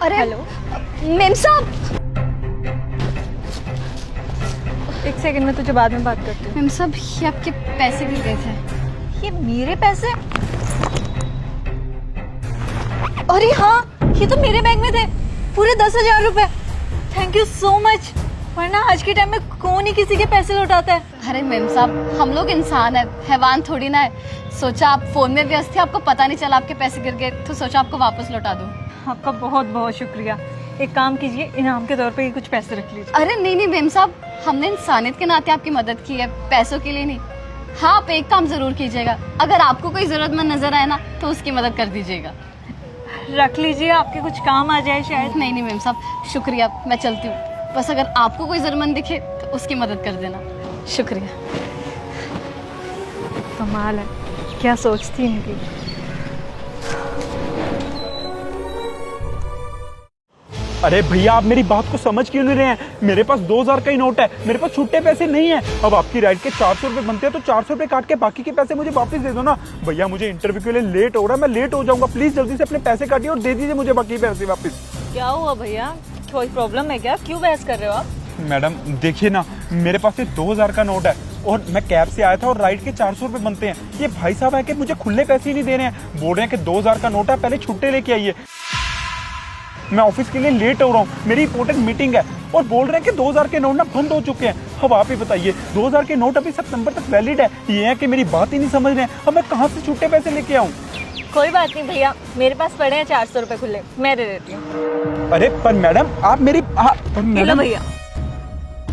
अरे hello, ma'am साहब। एक सेकंड में तुझे बाद में बात करती हूँ। मेम साहब, ये आपके पैसे गिर गए थे। ये मेरे पैसे? अरे हाँ, ये तो मेरे बैंक में थे, पूरे 10,000 रुपए। Thank you so much. वरना आज के टाइम में कौन ही किसी के पैसे लौटाता है। अरे मेम साहब, हम लोग इंसान है, हैवान थोड़ी ना है। सोचा आप फोन में व्यस्त थे, आपको पता नहीं चला आपके पैसे गिर गए, तो सोचा आपको वापस लौटा दूं। आपका बहुत बहुत शुक्रिया। एक काम कीजिए, इनाम के तौर पे ये कुछ पैसे रख लीजिए। अरे नहीं नहीं मेम साहब, हमने इंसानियत के नाते आपकी मदद की है, पैसों के लिए नहीं। हाँ, आप एक काम जरूर कीजिएगा, अगर आपको कोई जरूरतमंद नजर आए ना तो उसकी मदद कर दीजिएगा। रख लीजिए, आपके कुछ काम आ जाए शायद। नहीं नहीं मेम साहब, शुक्रिया, मैं चलती हूँ। बस अगर आपको कोई जरूरतमंद दिखे तो उसकी मदद कर देना। शुक्रिया। कमाल है, क्या सोचती इनकी। अरे भैया, आप मेरी बात को समझ क्यों नहीं रहे हैं? मेरे पास 2,000 का ही नोट है, मेरे पास छुट्टे पैसे नहीं है। अब आपकी राइड के 400 रुपए बनते हैं तो 400 रुपए काट के बाकी के पैसे मुझे वापस दे दो ना। भैया, मुझे इंटरव्यू के लिए लेट हो रहा है, मैं लेट हो जाऊंगा। प्लीज जल्दी से अपने पैसे काटिए और दे दीजिए मुझे बाकी पैसे वापस। क्या हुआ भैया, कोई प्रॉब्लम है क्या? क्यों बहस कर रहे हो आप? मैडम देखिए ना, मेरे पास ये 2,000 का नोट है और मैं कैब से आया था और राइड के 400 रुपए बनते हैं। ये भाई साहब है कि मुझे खुले पैसे ही नहीं दे रहे हैं, बोल रहे हैं कि 2,000 का नोट है, पहले छुट्टे लेके आइए। मैं ऑफिस के लिए लेट हो रहा हूँ, मेरी इंपॉर्टेंट मीटिंग है, और बोल रहे हैं कि 2,000 के नोट ना बंद हो चुके हैं। अब आप ही बताइए, 2,000 के नोट अभी सितंबर तक वैलिड है। ये है कि मेरी बात ही नहीं समझ रहे हैं। अब मैं कहाँ से छुट्टे पैसे लेके आऊँ? कोई बात नहीं भैया, मेरे पास पड़े हैं 400 रुपए खुले, मैं दे देती हूँ। अरे पर मैडम, आप मेरी भैया,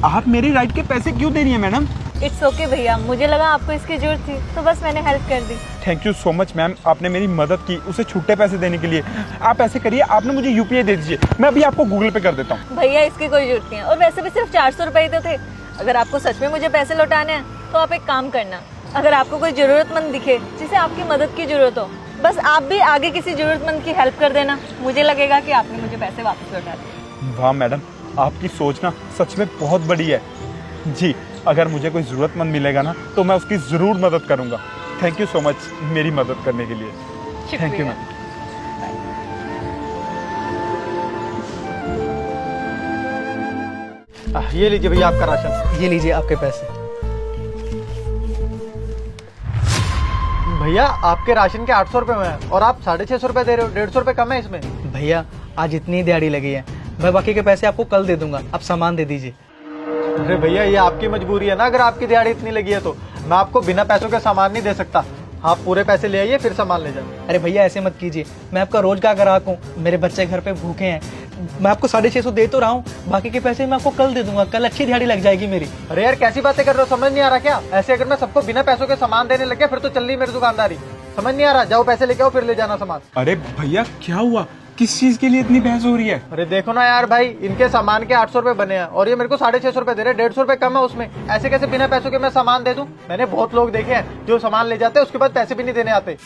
आप मेरी राइड के पैसे क्यों दे रही हैं मैडम? इट्स ओके भैया, मुझे लगा आपको इसकी जरूरत थी तो बस मैंने हेल्प कर दी। Thank you so much ma'am, आपने मेरी मदद की उसे छुट्टे पैसे देने के लिए। आप ऐसे करिए, आपने मुझे यूपीआई दे दीजिए, मैं अभी आपको गूगल पे कर देता हूँ। भैया, इसकी कोई जरूरत नहीं है, और वैसे भी सिर्फ 400 रुपए ही तो थे। अगर आपको सच में मुझे पैसे लौटाने हैं तो आप एक काम करना, अगर आपको कोई जरूरतमंद दिखे जिसे आपकी मदद की जरूरत हो, बस आप भी आगे किसी जरूरतमंद की हेल्प कर देना। मुझे लगेगा कि आपने मुझे पैसे वापस लौटा दिए। वाह मैडम, आपकी सोच ना सच में बहुत बड़ी है जी। अगर मुझे कोई ज़रूरतमंद मिलेगा ना तो मैं उसकी ज़रूर मदद करूंगा। थैंक यू सो मच मेरी मदद करने के लिए। Thank you ma'am. ये लीजिए भैया आपका राशन। ये लीजिए आपके पैसे। भैया, आपके राशन के 800 रुपए में है और आप 650 रुपए दे रहे हो, 150 रुपए कम है इसमें। भैया, आज इतनी दिहाड़ी लगी है, मैं बाकी के पैसे आपको कल दे दूंगा, आप सामान दे दीजिए। अरे भैया, ये आपकी मजबूरी है ना, अगर आपकी दिहाड़ी इतनी लगी है तो मैं आपको बिना पैसों के सामान नहीं दे सकता। आप पूरे पैसे ले आइए, फिर सामान ले जाइए। अरे भैया, ऐसे मत कीजिए, मैं आपका रोज का ग्राहक हूँ, मेरे बच्चे घर पे भूखे हैं। मैं आपको 650 दे तो रहा हूँ, बाकी के पैसे मैं आपको कल दे दूंगा, कल अच्छी दिहाड़ी लग जाएगी मेरी। अरे यार, कैसी बातें कर रहे हो, समझ नहीं आ रहा क्या? ऐसे अगर मैं सबको बिना पैसों के सामान देने लग गया फिर तो चल रही मेरी दुकानदारी। समझ नहीं आ रहा, जाओ पैसे लेके आओ फिर ले जाना सामान। अरे भैया, क्या हुआ? किस चीज़ के लिए इतनी बहस हो रही है? अरे देखो ना यार भाई, इनके सामान के 800 रुपए बने हैं और ये मेरे को 650 रुपए दे रहे हैं, 150 रुपए कम है उसमें। ऐसे कैसे बिना पैसों के मैं सामान दे दूं? मैंने बहुत लोग देखे हैं जो सामान ले जाते हैं उसके बाद पैसे भी नहीं देने आते।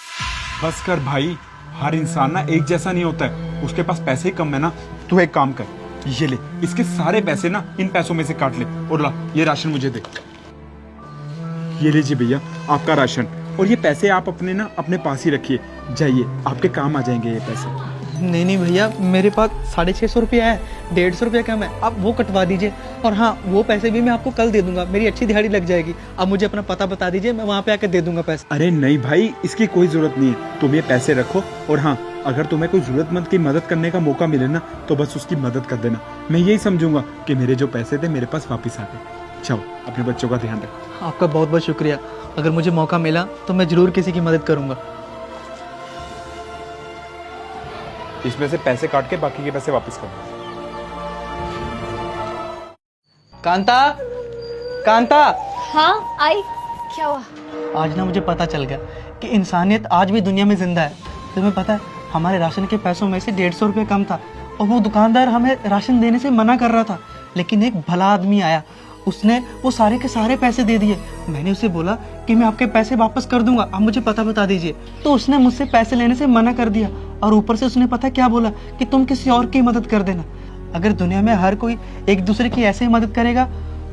बस कर भाई, हर इंसान ना एक जैसा नहीं होता है, उसके पास पैसे ही कम है ना। तू एक काम कर, ये ले, इसके सारे पैसे ना इन पैसों में से काट ले और ला ये राशन मुझे दे। ये लीजिए भैया आपका राशन, और ये पैसे आप अपने ना अपने पास ही रखिए, जाइए आपके काम आ जाएंगे ये पैसे। नहीं नहीं भैया, मेरे पास 650 रुपया है, 150 रुपया कम है, आप वो कटवा दीजिए। और हाँ, वो पैसे भी मैं आपको कल दे दूंगा, मेरी अच्छी दिहाड़ी लग जाएगी। आप मुझे अपना पता बता दीजिए, मैं वहाँ पे आकर दे दूंगा पैसे। अरे नहीं भाई, इसकी कोई जरूरत नहीं है, तुम ये पैसे रखो। और हाँ, अगर तुम्हें कोई जरूरतमंद की मदद करने का मौका मिले ना तो बस उसकी मदद कर देना। मैं यही समझूंगा कि मेरे जो पैसे थे मेरे पास वापिस आ गए। चलो, अपने बच्चों का ध्यान रखो। आपका बहुत बहुत शुक्रिया, अगर मुझे मौका मिला तो मैं जरूर किसी की मदद करूंगा। इसमें से पैसे काट के बाकी के पैसे वापस कर दो। कांता, कांता। हाँ आई, क्या हुआ? आज ना मुझे पता चल गया कि इंसानियत आज भी दुनिया में जिंदा है। तुम्हें पता है, हमारे राशन के पैसों में से 150 रुपये कम था और वो दुकानदार हमें राशन देने से मना कर रहा था, लेकिन एक भला आदमी आया, उसने वो सारे के सारे पैसे दे दिए। मैंने उसे बोला कि मैं आपके पैसे वापस कर दूंगा, आप मुझे पता बता दीजिए, तो उसने मुझसे पैसे लेने से मना कर दिया। और ऊपर से उसने पता क्या बोला कि तुम किसी और की मदद कर देना। अगर दुनिया में हर कोई एक दूसरे की ऐसे ही मदद करेगा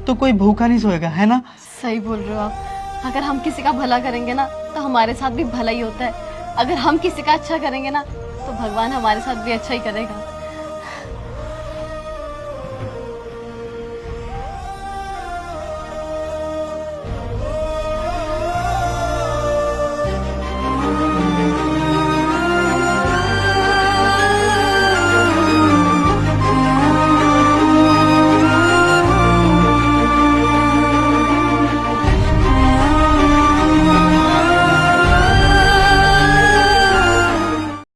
तो कोई भूखा नहीं सोएगा, है ना? सही बोल रहे हो आप। अगर हम किसी का भला करेंगे ना तो हमारे साथ भी भला ही होता है। अगर हम किसी का अच्छा करेंगे ना तो भगवान हमारे साथ भी अच्छा ही करेगा।